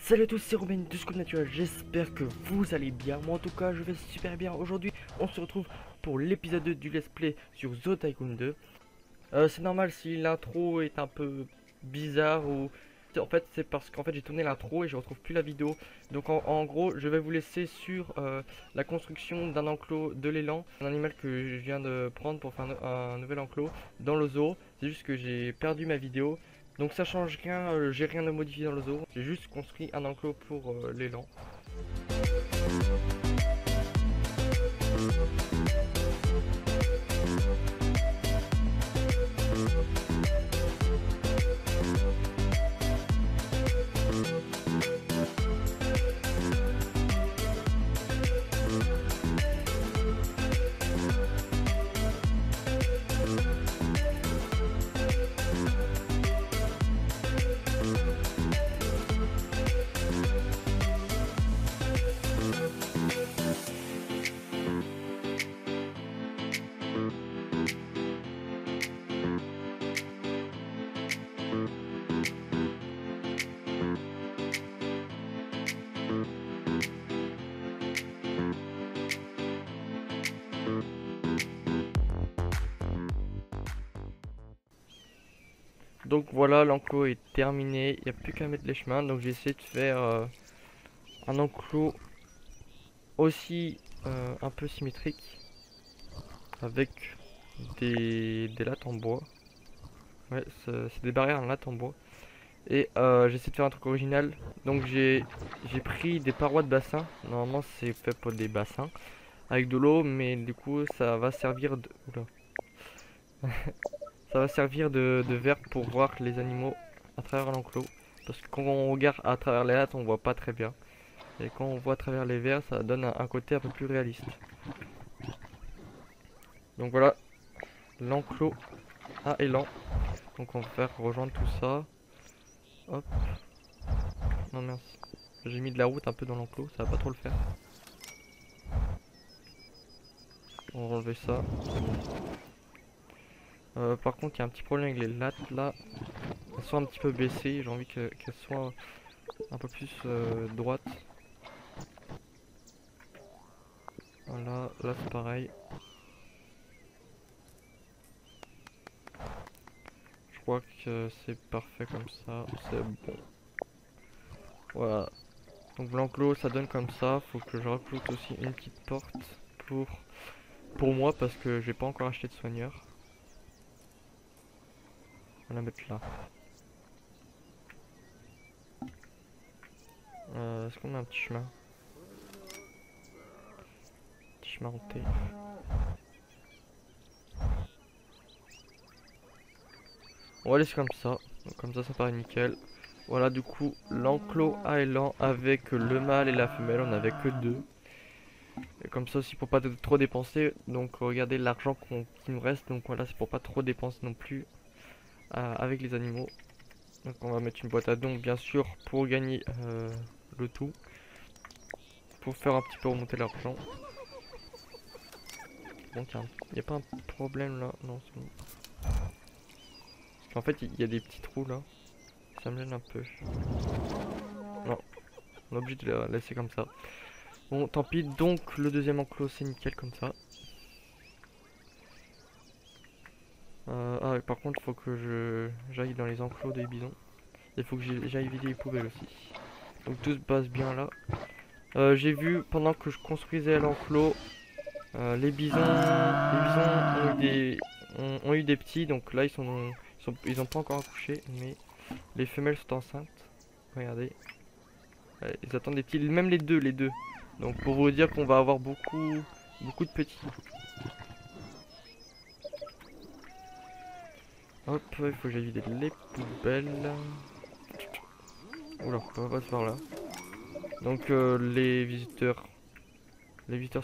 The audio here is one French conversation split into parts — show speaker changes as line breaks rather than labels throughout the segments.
Salut à tous, c'est Robin de Scout Naturel, j'espère que vous allez bien. Moi en tout cas je vais super bien. Aujourd'hui on se retrouve pour l'épisode 2 du Let's Play sur The Tycoon 2. C'est normal si l'intro est un peu bizarre ou... En fait c'est parce qu'en fait j'ai tourné l'intro et je retrouve plus la vidéo. Donc en gros je vais vous laisser sur la construction d'un enclos de l'élan. Un animal que je viens de prendre pour faire un nouvel enclos dans le zoo. C'est juste que j'ai perdu ma vidéo. Donc ça change rien, j'ai rien à modifier dans le zoo. J'ai juste construit un enclos pour l'élan. Donc voilà, l'enclos est terminé, il n'y a plus qu'à mettre les chemins. Donc j'ai essayé de faire un enclos aussi un peu symétrique avec des lattes en bois. Ouais, c'est des barrières en latte en bois. Et j'ai essayé de faire un truc original. Donc j'ai pris des parois de bassin. Normalement c'est fait pour des bassins avec de l'eau, mais du coup ça va servir de... Oula. Ça va servir de verre pour voir les animaux à travers l'enclos. Parce que quand on regarde à travers les lattes, on voit pas très bien. Et quand on voit à travers les verres, ça donne un côté un peu plus réaliste. Donc voilà, l'enclos à élan. Donc on va faire rejoindre tout ça. Hop. Non merci. J'ai mis de la route un peu dans l'enclos, ça va pas trop le faire. On va enlever ça. Par contre, il y a un petit problème avec les lattes là. Elles sont un petit peu baissées, j'ai envie qu'elles soient un peu plus droites. Voilà, là c'est pareil. Je crois que c'est parfait comme ça, c'est bon. Voilà. Donc l'enclos ça donne comme ça, faut que je rajoute aussi une petite porte pour moi parce que j'ai pas encore acheté de soigneur. On va la mettre là. Est-ce qu'on a un petit chemin? Petit chemin en T. On va laisser comme ça. Donc comme ça paraît nickel. Voilà, du coup l'enclos à élan avec le mâle et la femelle, on avait que deux. Et comme ça aussi pour pas trop dépenser. Donc regardez l'argent qui nous reste. Donc voilà, c'est pour pas trop dépenser non plus avec les animaux. Donc on va mettre une boîte à dons bien sûr pour gagner le tout. Pour faire un petit peu remonter l'argent. Bon tiens, il n'y a pas un problème là. Non, c'est bon. Parce qu'en fait il y a des petits trous là. Ça me gêne un peu. Non, on est obligé de la laisser comme ça. Bon, tant pis. Donc le deuxième enclos c'est nickel comme ça. Ah, par contre, faut que j'aille dans les enclos des bisons. Il faut que j'aille vider les poubelles aussi. Donc tout se passe bien là. J'ai vu pendant que je construisais l'enclos, les bisons ont eu des petits. Donc là, ils ont pas encore accouché, mais les femelles sont enceintes. Regardez, ouais, ils attendent des petits, même les deux. Donc pour vous dire qu'on va avoir beaucoup de petits. Hop, il faut que j'aille vider les poubelles. Oula, on va passer par là. Donc les visiteurs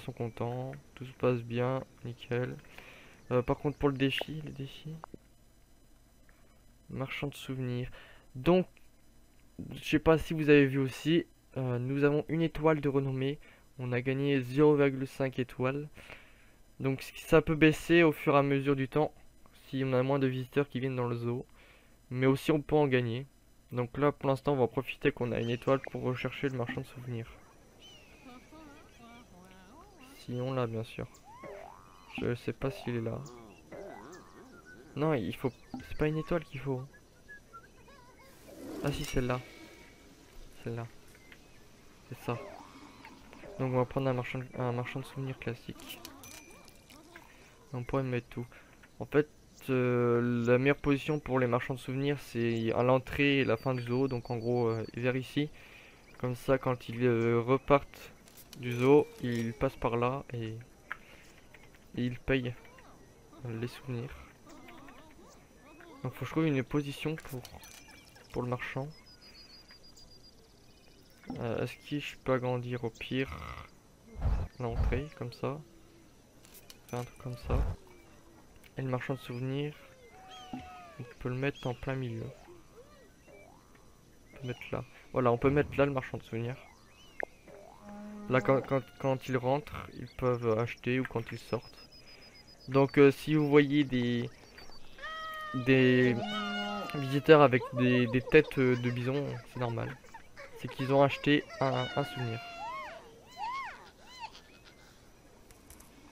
sont contents, tout se passe bien, nickel. Par contre pour le défi, marchand de souvenirs. Donc, je sais pas si vous avez vu aussi, nous avons une étoile de renommée. On a gagné 0,5 étoiles. Donc ça peut baisser au fur et à mesure du temps si on a moins de visiteurs qui viennent dans le zoo. Mais aussi on peut en gagner. Donc là pour l'instant on va profiter qu'on a une étoile pour rechercher le marchand de souvenirs. Si on l'a bien sûr. Je sais pas s'il est là. Non, il faut... C'est pas une étoile qu'il faut. Ah si, celle-là. Celle-là. C'est ça. Donc on va prendre un marchand de souvenirs classique. On pourrait mettre tout. En fait, la meilleure position pour les marchands de souvenirs, c'est à l'entrée et la fin du zoo. Donc en gros, vers ici. Comme ça, quand ils repartent du zoo, ils passent par là et ils payent les souvenirs. Donc faut que je trouve une position pour le marchand. Est-ce que je peux agrandir au pire l'entrée comme ça? Faire un truc comme ça. Et le marchand de souvenirs, on peut le mettre en plein milieu. On peut mettre là. Voilà, on peut mettre là le marchand de souvenirs. Là, quand ils rentrent, ils peuvent acheter ou quand ils sortent. Donc, si vous voyez des visiteurs avec des têtes de bison, c'est normal. C'est qu'ils ont acheté un souvenir.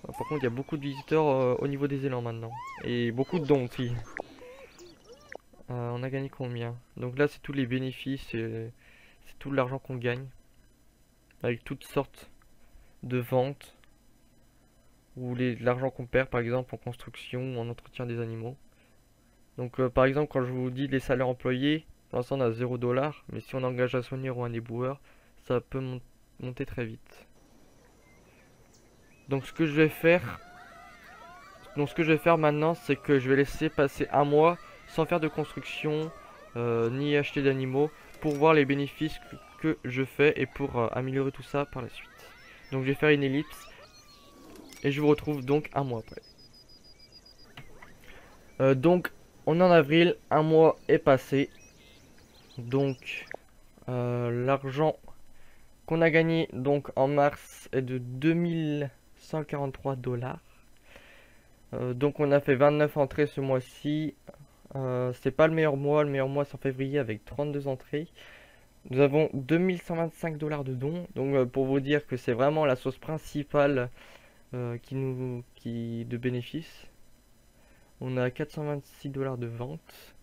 Par contre, il y a beaucoup de visiteurs au niveau des élans maintenant. Et beaucoup de dons aussi. On a gagné combien? Donc là, c'est tous les bénéfices, c'est tout l'argent qu'on gagne. Avec toutes sortes de ventes. Ou l'argent qu'on perd, par exemple, en construction ou en entretien des animaux. Donc, par exemple, quand je vous dis les salaires employés, pour l'instant, on a 0$. Mais si on engage un soigneur ou un éboueur, ça peut monter très vite. Donc, ce que je vais faire... maintenant, c'est que je vais laisser passer un mois sans faire de construction ni acheter d'animaux pour voir les bénéfices que je fais et pour améliorer tout ça par la suite. Donc je vais faire une ellipse et je vous retrouve donc un mois après. Donc on est en avril, un mois est passé. Donc l'argent qu'on a gagné donc en mars est de 2143$. Donc on a fait 29 entrées ce mois-ci. C'est pas le meilleur mois c'est en février avec 32 entrées. Nous avons 2125$ de dons. Donc pour vous dire que c'est vraiment la source principale de bénéfices. On a 426$ de vente,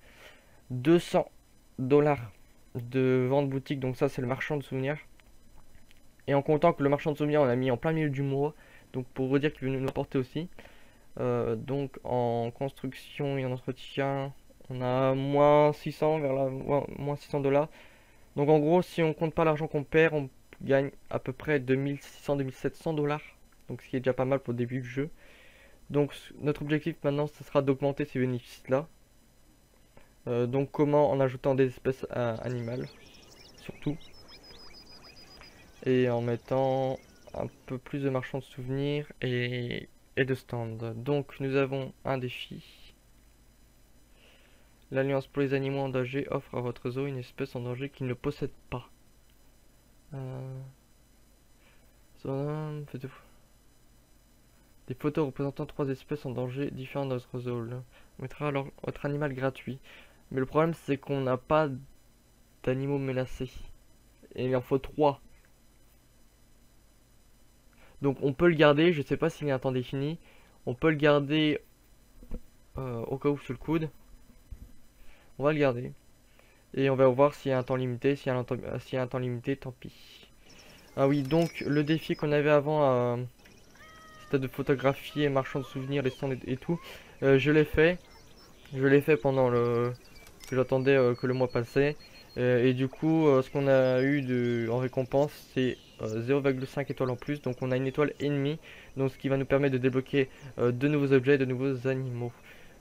200$ de vente boutique, donc ça c'est le marchand de souvenirs. Et en comptant que le marchand de souvenirs on a mis en plein milieu du mois, donc pour vous dire qu'il veut nous apporter aussi. Donc en construction et en entretien, on a moins 600 vers la moins 600$. Donc en gros, si on compte pas l'argent qu'on perd, on gagne à peu près 2600-2700$. Donc ce qui est déjà pas mal pour le début du jeu. Donc notre objectif maintenant, ce sera d'augmenter ces bénéfices-là. Donc comment? En ajoutant des espèces animales, surtout. Et en mettant un peu plus de marchands de souvenirs et de stands. Donc nous avons un défi. L'Alliance pour les animaux en danger offre à votre zoo une espèce en danger qu'il ne possède pas. Des photos représentant 3 espèces en danger différentes dans votre zoo. On mettra alors votre animal gratuit. Mais le problème c'est qu'on n'a pas d'animaux menacés. Et il en faut 3. Donc on peut le garder, je sais pas s'il y a un temps défini. On peut le garder au cas où sur le coude. On va le garder. Et on va voir s'il y a un temps limité. S'il y a un temps limité, tant pis. Ah oui, donc le défi qu'on avait avant, c'était de photographier marchand de souvenirs, les stands et tout. Je l'ai fait. Je l'ai fait pendant que j'attendais que le mois passait. Et du coup, ce qu'on a eu en récompense, c'est 0,5 étoiles en plus. Donc on a une étoile et demie. Donc ce qui va nous permettre de débloquer de nouveaux objets, de nouveaux animaux.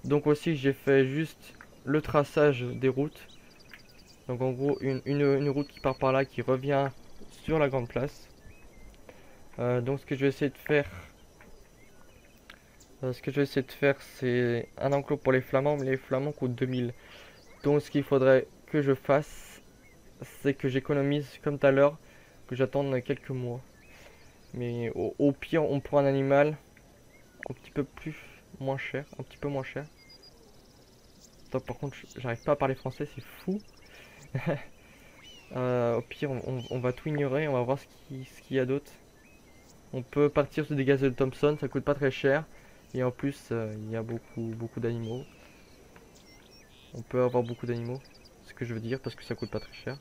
Donc aussi, j'ai fait juste le traçage des routes. Donc en gros, une route qui part par là, qui revient sur la grande place. Donc ce que je vais essayer de faire... c'est un enclos pour les flamands, mais les flamands coûtent 2000. Donc ce qu'il faudrait que je fasse, c'est que j'économise comme tout à l'heure, que j'attende quelques mois. Mais au pire, on prend un animal un petit peu moins cher, un petit peu moins cher. Attends, par contre, j'arrive pas à parler français, c'est fou. Au pire, on va tout ignorer, on va voir ce qu'il y a d'autre. On peut partir sur des gazelles Thompson, ça coûte pas très cher. Et en plus, il y a beaucoup d'animaux. On peut avoir beaucoup d'animaux, c'est ce que je veux dire, parce que ça coûte pas très cher.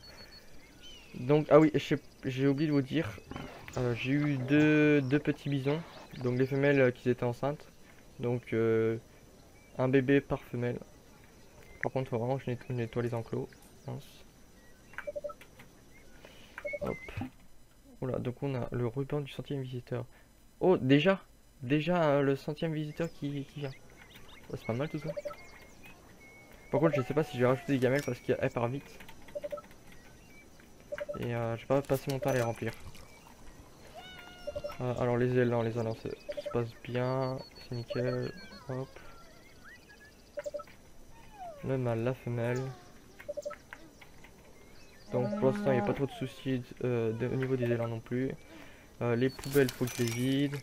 Donc, ah oui, j'ai oublié de vous dire, j'ai eu deux petits bisons. Donc les femelles qui étaient enceintes. Donc un bébé par femelle. Par contre, faut vraiment que je nettoie les enclos. Mince. Hop. Voilà, donc on a le ruban du centième visiteur. Oh, déjà le centième visiteur qui vient. Oh, c'est pas mal tout ça. Par contre, je sais pas si je vais rajouter des gamelles parce qu'elle part vite. Et je vais pas passer mon temps à les remplir. Alors les ailes, non, les ailes, tout se passe bien. C'est nickel. Hop. Même à la femelle. Donc pour l'instant, il n'y a pas trop de soucis au niveau des élans non plus. Les poubelles, faut que je les vide.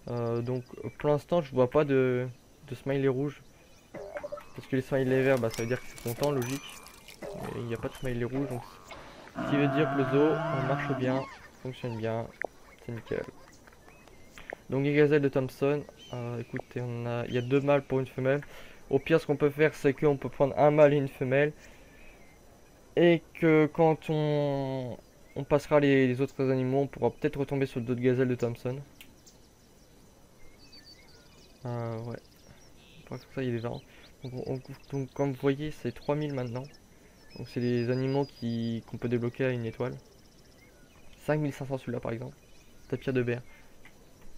Donc pour l'instant, je vois pas de smiley rouge. Parce que les smileys verts, bah, ça veut dire que c'est content, logique. Mais il n'y a pas de smiley rouge, donc ce qui veut dire que le zoo marche bien, fonctionne bien, c'est nickel. Donc les gazelles de Thompson, écoutez, il y a 2 mâles pour une femelle. Au pire, ce qu'on peut faire, c'est qu'on peut prendre un mâle et une femelle. Et que quand on passera les autres animaux, on pourra peut-être retomber sur d'autres gazelles de Thompson. Ouais. On pourra faire ça, il y a des variants. Donc comme vous voyez, c'est 3000 maintenant. Donc c'est des animaux qu'on peut débloquer à une étoile. 5500 celui-là par exemple. Tapir de berre.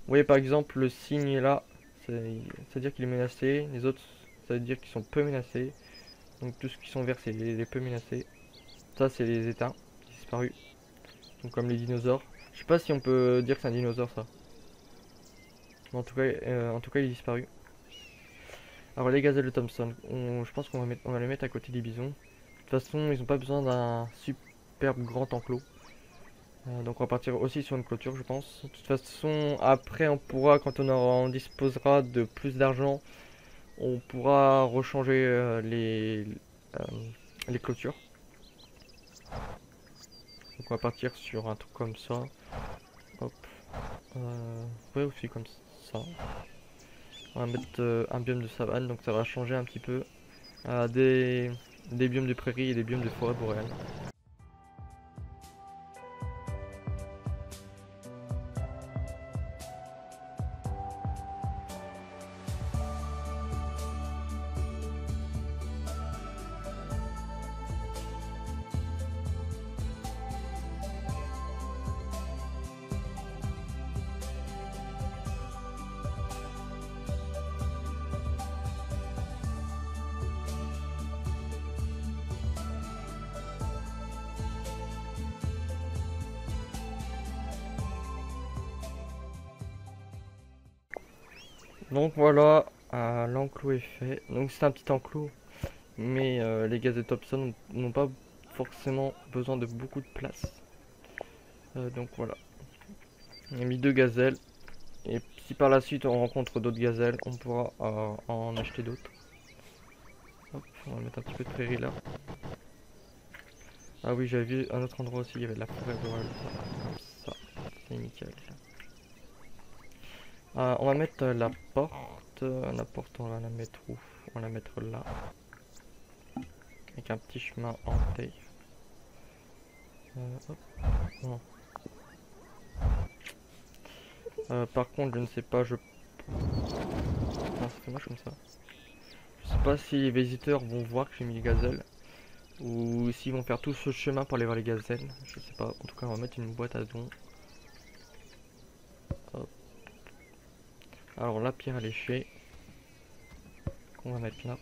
Vous voyez par exemple le signe là, c'est-à-dire qu'il est menacé. Les autres, ça veut dire qu'ils sont peu menacés. Donc tous ceux qui sont verts, c'est les peu menacés. Ça c'est les éteints, disparus. Donc comme les dinosaures. Je sais pas si on peut dire que c'est un dinosaure ça. Mais en tout cas il est disparu. Alors les gazelles de Thompson, je pense qu'on va les mettre à côté des bisons. De toute façon, ils n'ont pas besoin d'un superbe grand enclos. Donc on va partir aussi sur une clôture, je pense. De toute façon, après on pourra, quand on disposera de plus d'argent, on pourra rechanger les clôtures. Donc on va partir sur un truc comme ça. Hop. Ouais, aussi comme ça. On va mettre un biome de savane, donc ça va changer un petit peu. Des biomes de prairie et des biomes de forêt boréale. Donc voilà, l'enclos est fait. Donc c'est un petit enclos, mais les gaz de Thompson n'ont pas forcément besoin de beaucoup de place. Donc voilà, on a mis 2 gazelles. Et si par la suite on rencontre d'autres gazelles, on pourra en acheter d'autres. Hop, on va mettre un petit peu de prairie là. Ah oui, j'avais vu un autre endroit aussi, il y avait de la forêt boréale. Comme ça, c'est nickel. On va mettre la porte. La porte, on va la mettre où? On va la mettre là. Avec un petit chemin en taille. Hop. Non. Par contre, je ne sais pas, Ah, ça fait moche comme ça. Je sais pas si les visiteurs vont voir que j'ai mis les gazelles. Ou s'ils vont faire tout ce chemin pour aller voir les gazelles. Je sais pas. En tout cas, on va mettre une boîte à dons. Hop. Alors, la pierre à lécher. Qu'on va mettre là.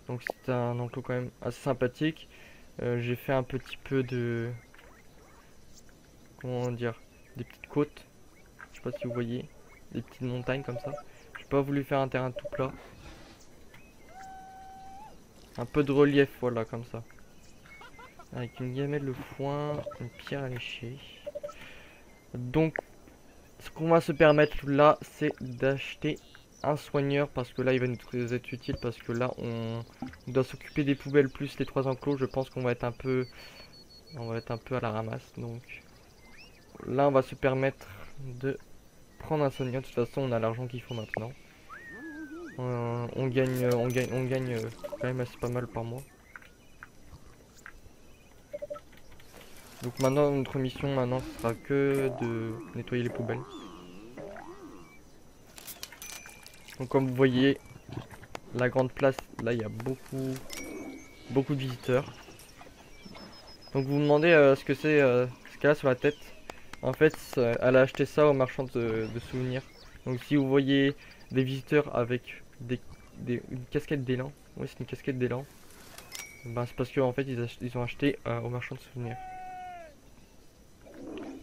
Donc, c'est un enclos quand même assez sympathique. J'ai fait un petit peu de... Comment dire? Des petites côtes. Je sais pas si vous voyez. Des petites montagnes comme ça. J'ai pas voulu faire un terrain tout plat. Un peu de relief, voilà, comme ça. Avec une gamelle de foin, une pierre à lécher. Donc, ce qu'on va se permettre là, c'est d'acheter un soigneur parce que là il va nous être utile parce que là on doit s'occuper des poubelles plus les 3 enclos. Je pense qu'on va être un peu à la ramasse, donc là on va se permettre de prendre un soigneur. De toute façon on a l'argent qu'il faut maintenant. On gagne quand même assez pas mal par mois. Donc maintenant notre mission maintenant ce sera que de nettoyer les poubelles. Donc comme vous voyez, la grande place, là il y a beaucoup de visiteurs. Donc vous vous demandez ce que c'est ce qu'elle a sur la tête. En fait elle a acheté ça au marchand de souvenirs. Donc si vous voyez des visiteurs avec une casquette d'élan, oui c'est une casquette d'élan, ben, c'est parce qu'en fait ils ont acheté au marchand de souvenirs.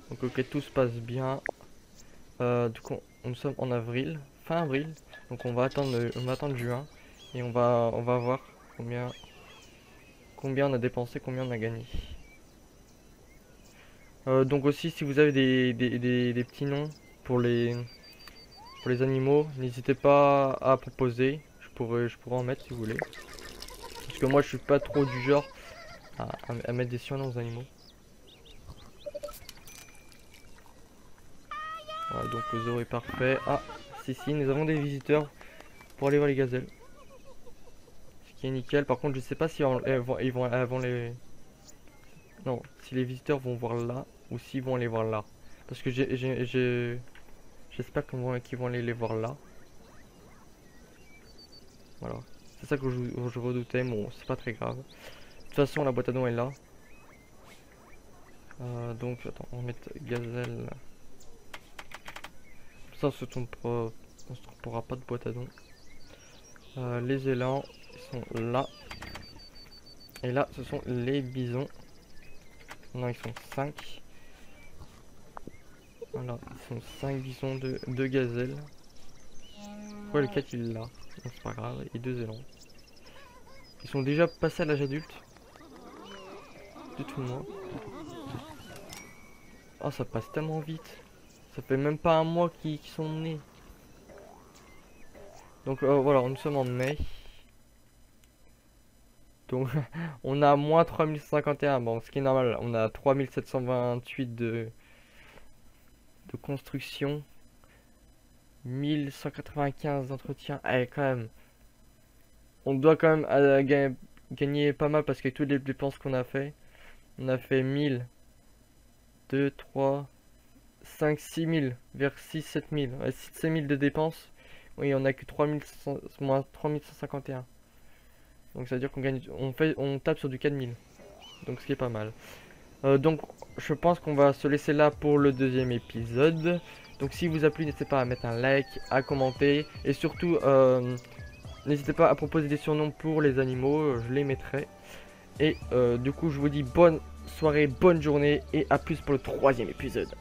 Donc ok, tout se passe bien. Du coup nous sommes en avril, fin avril. Donc on va attendre juin et on va voir combien on a dépensé, combien on a gagné. Donc aussi si vous avez des petits noms pour les animaux, n'hésitez pas à proposer. Je pourrais en mettre si vous voulez. Parce que moi je suis pas trop du genre à mettre des surnoms aux animaux. Voilà, donc le zoo est parfait. Ah, si, nous avons des visiteurs pour aller voir les gazelles. Ce qui est nickel. Par contre, je sais pas si ils vont les... Non, si les visiteurs vont voir là ou s'ils vont aller voir là. Parce que j'espère qu'ils vont aller les voir là. Voilà. C'est ça que je redoutais. Bon, c'est pas très grave. De toute façon, la boîte à dons est là. Donc, attends, on va mettre gazelle. Ça, on se trompera pas de boîte à dons. Les élans, ils sont là. Et là, ce sont les bisons. Non, ils sont 5. Voilà, ils sont 5 bisons de gazelle. Pourquoi le 4 il est là? C'est pas grave, et 2 élans. Ils sont déjà passés à l'âge adulte. Du tout moins. Oh, ça passe tellement vite. Ça fait même pas un mois qu'ils sont nés. Donc voilà, nous sommes en mai. Donc on a moins 3151. Bon, ce qui est normal. On a 3728 de construction. 1195 d'entretien. Allez, quand même. On doit quand même gagner pas mal parce que toutes les dépenses qu'on a fait. On a fait 1000, 2, 3, 5, 6000, vers 6, 7000. 7000 de dépenses. Oui, on a que 3151. Donc ça veut dire qu'on gagne, on tape sur du 4000. Donc ce qui est pas mal. Donc je pense qu'on va se laisser là pour le deuxième épisode. Donc si vous a plu, n'hésitez pas à mettre un like, à commenter. Et surtout, n'hésitez pas à proposer des surnoms pour les animaux, je les mettrai. Et du coup je vous dis bonne soirée, bonne journée et à plus pour le troisième épisode.